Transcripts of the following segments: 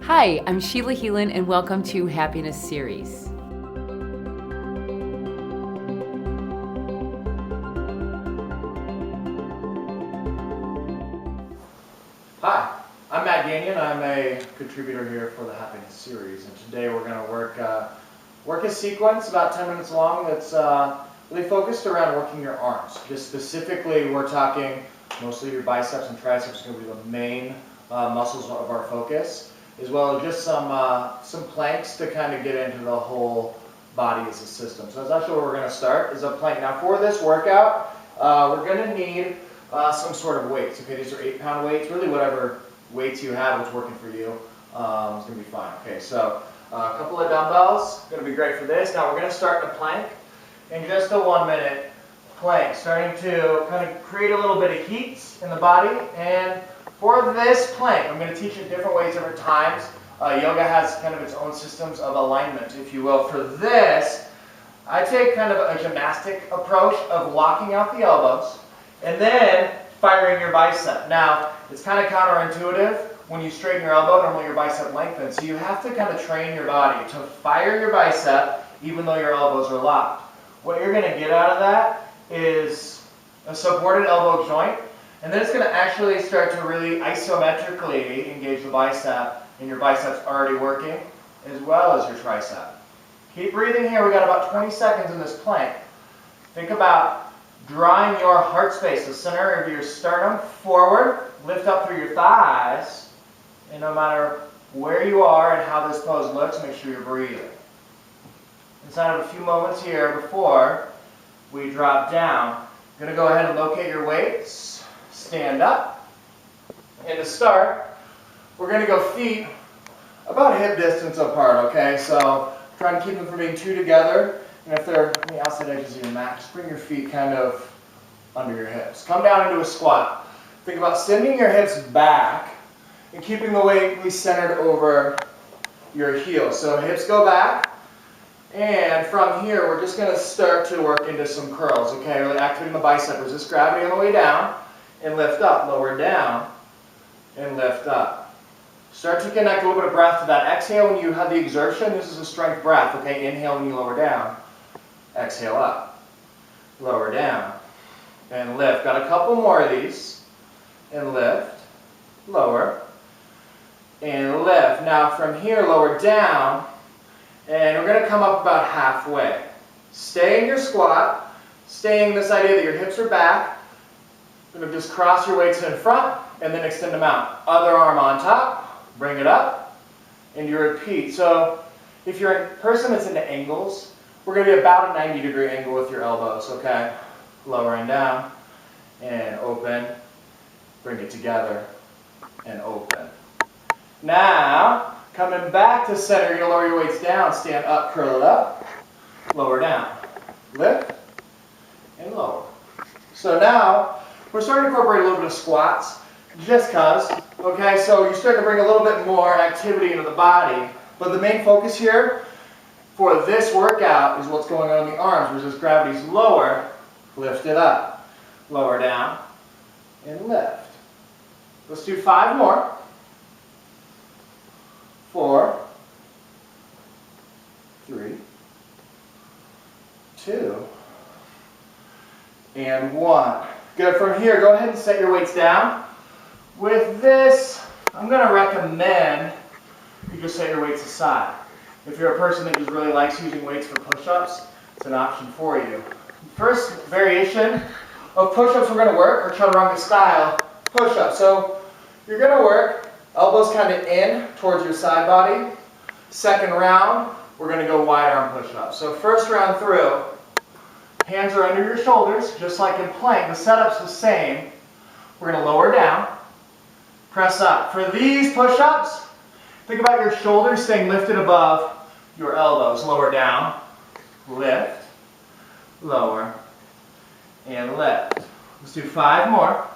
Hi, I'm Sheila Heelan and welcome to Happiness Series. Hi, I'm Matt Gagnon. I'm a contributor here for the Happiness Series, and today we're going to work a sequence about 10 minutes long that's really focused around working your arms. Just specifically, we're talking mostly your biceps and triceps are going to be the main muscles of our focus, as well as just some planks to kind of get into the whole body as a system. So that's actually where we're going to start, is a plank. Now for this workout, we're going to need some sort of weights. Okay, these are 8-pound weights. Really, whatever weights you have, what's working for you, is going to be fine. Okay, so a couple of dumbbells, going to be great for this. Now we're going to start in a plank, in just a 1-minute plank, starting to kind of create a little bit of heat in the body. And for this plank, I'm going to teach it different ways different times. Yoga has kind of its own systems of alignment, if you will. For this, I take kind of a gymnastic approach of locking out the elbows and then firing your bicep. Now, it's kind of counterintuitive. When you straighten your elbow, normally your bicep lengthens. So you have to kind of train your body to fire your bicep even though your elbows are locked. What you're going to get out of that is a supported elbow joint, and then it's going to actually start to really isometrically engage the bicep, and your bicep's already working as well as your tricep. Keep breathing here. We got about 20 seconds in this plank. Think about drawing your heart space, the center of your sternum, forward. Lift up through your thighs. And no matter where you are and how this pose looks, make sure you're breathing. Inside of a few moments here before we drop down, you're going to go ahead and locate your weights. Stand up. And to start, we're going to go feet about hip distance apart, okay? So try to keep them from being too together. And if they're on the outside edges of your mat, just bring your feet kind of under your hips. Come down into a squat. Think about sending your hips back and keeping the weight really centered over your heels. So hips go back. And from here, we're just going to start to work into some curls, okay? Really activating the bicep. Resist gravity on the way down and lift up. Lower down and lift up. Start to connect a little bit of breath to that. Exhale when you have the exertion. This is a strength breath, okay? Inhale when you lower down. Exhale up. Lower down. And lift. Got a couple more of these. And lift. Lower. And lift. Now from here, lower down. And we're going to come up about halfway. Stay in your squat. Staying in this idea that your hips are back. You're going to just cross your weights in front and then extend them out. Other arm on top. Bring it up. And you repeat. So if you're a person that's into angles, we're going to be about a 90-degree angle with your elbows, okay? Lower and down. And open. Bring it together. And open. Now, coming back to center, you're going to lower your weights down. Stand up, curl it up. Lower down. Lift. And lower. So now, we're starting to incorporate a little bit of squats. Just because, okay? So you're starting to bring a little bit more activity into the body. But the main focus here for this workout is what's going on in the arms. Resist gravity's lower. Lift it up. Lower down. And lift. Let's do 5 more. 4, 3, 2, and 1. Good. From here, go ahead and set your weights down. With this, I'm going to recommend you just set your weights aside. If you're a person that just really likes using weights for push-ups, it's an option for you. First variation of push-ups we're going to work are chaturanga style push-ups. So you're going to work elbows kind of in towards your side body. Second round, we're going to go wide arm push-ups. So first round through, hands are under your shoulders, just like in plank. The setup's the same. We're going to lower down, press up. For these push-ups, think about your shoulders staying lifted above your elbows. Lower down, lift, lower, and lift. Let's do 5 more.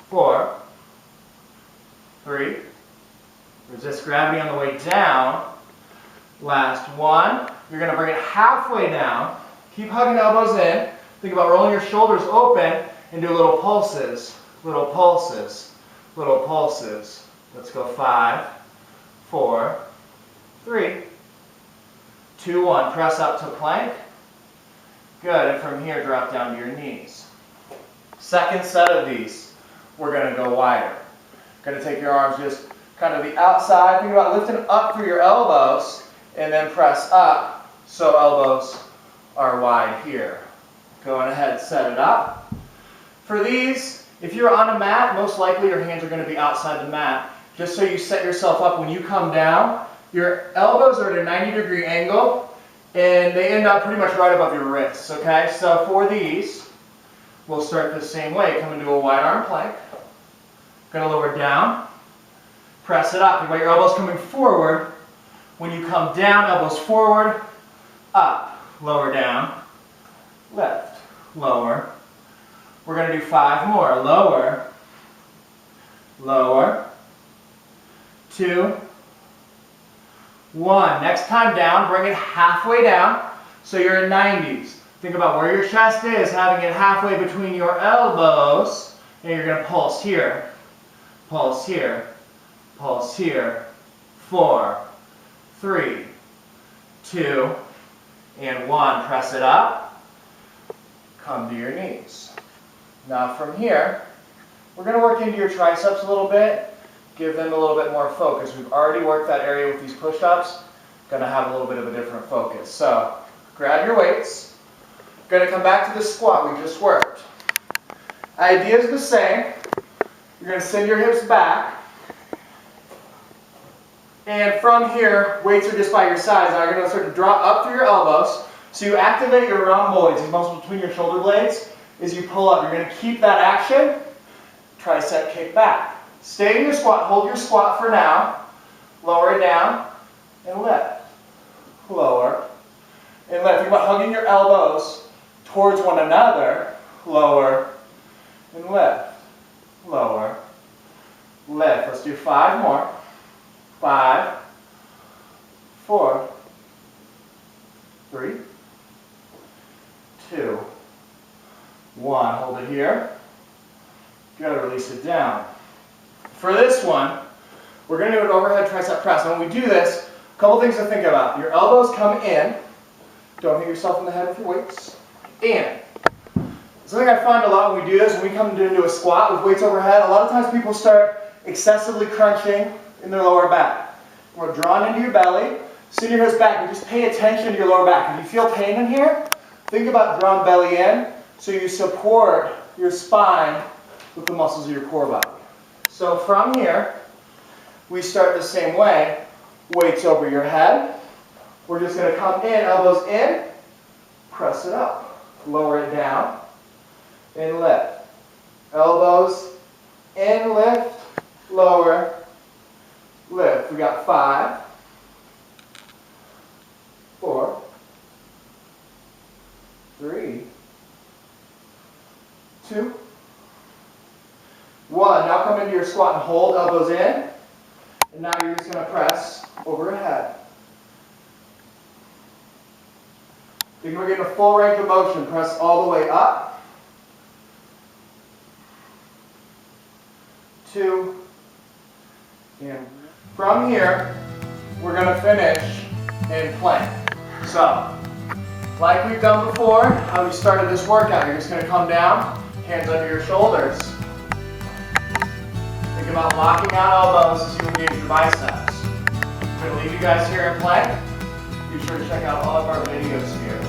4, 3, resist gravity on the way down. Last 1. You're going to bring it halfway down. Keep hugging the elbows in. Think about rolling your shoulders open and do little pulses, little pulses, little pulses. Let's go 5, 4, 3, 2, 1. Press up to plank. Good, and from here, drop down to your knees. Second set of these, we're going to go wider. Going to take your arms just kind of the outside. Think about lifting up through your elbows, and then press up so elbows are wide here. Going ahead, set it up. For these, if you're on a mat, most likely your hands are going to be outside the mat. Just so you set yourself up when you come down, your elbows are at a 90-degree angle, and they end up pretty much right above your wrists, okay? So for these, we'll start the same way. Come into a wide arm plank. Going to lower down. Press it up. You've got your elbows coming forward. When you come down, elbows forward, up, lower down, lift, lower. We're going to do 5 more. Lower, lower, 2, 1. Next time down, bring it halfway down so you're in 90s. Think about where your chest is, having it halfway between your elbows, and you're going to pulse here, pulse here, pulse here. 4, 3, 2, and 1. Press it up. Come to your knees. Now from here, we're going to work into your triceps a little bit. Give them a little bit more focus. We've already worked that area with these push-ups. Going to have a little bit of a different focus. So grab your weights. Going to come back to the squat we just worked. Idea is the same. You're going to send your hips back. And from here, weights are just by your sides. Now you're going to start to drop up through your elbows. So you activate your rhomboids, these muscles between your shoulder blades, as you pull up. You're going to keep that action. Tricep kick back. Stay in your squat. Hold your squat for now. Lower it down and lift. Lower and lift. Think about hugging your elbows towards one another. Lower and lift. Lower. Lift. Let's do 5 more. 5, 4, 3, 2, 1. Hold it here. Good. Release it down. For this one, we're going to do an overhead tricep press. And when we do this, a couple things to think about. Your elbows come in. Don't hit yourself in the head with your weights. In. Something I find a lot when we do this, when we come into a squat with weights overhead, a lot of times people start excessively crunching in their lower back. We're drawn into your belly. Send your hips back, and just pay attention to your lower back. If you feel pain in here, think about drawn belly in, so you support your spine with the muscles of your core body. So from here, we start the same way. Weights over your head. We're just going to come in, elbows in, press it up. Lower it down, and lift. Elbows in, lift, lower, lift. We got 5, 4, 3, 2, 1. Now come into your squat and hold, elbows in. And now you're just going to press overhead. You're going to get a full range of motion. Press all the way up. 2. And from here, we're going to finish in plank. So, like we've done before, how we started this workout, you're just going to come down, hands under your shoulders. Think about locking out elbows as you engage your biceps. I'm going to leave you guys here in plank. Be sure to check out all of our videos here.